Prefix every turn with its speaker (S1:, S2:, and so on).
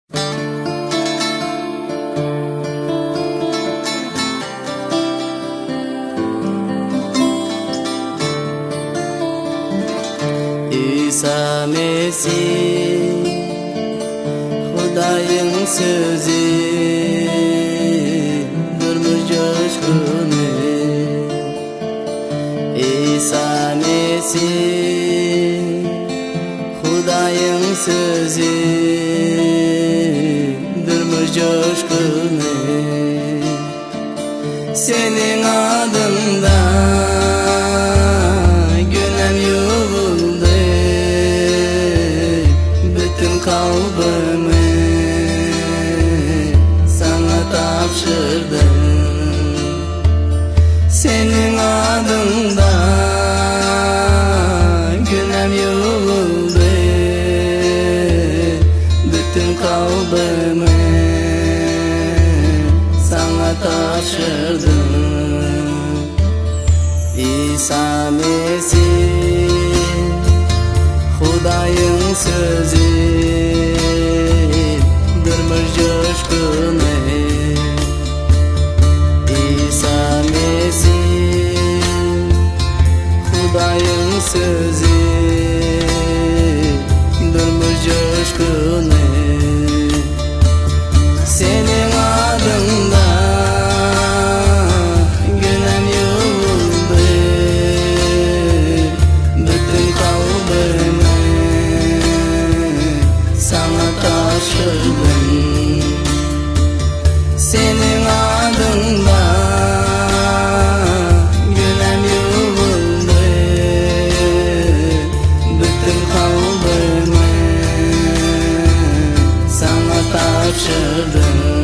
S1: İsa Mesih Hudayın sözü durmuş coşkunu. İsa Mesih Hudayın sözü durmuş coşkunu. Senin adında günem yuvuldu, bütün kalbimi sana tapşırdım. Senin adında günem yuvuldu, bütün kalbimi sana taşırdım. İsa Mesih Hudayın sözü durmuş coşkunu. İsa Mesih Hudayın sözü durmuş coşkunu. Senin adında günem yuvuldu, bütün kalbimi sana taşırdım. Senin adında günem yuvuldu, bütün kalbimi sana taşırdım.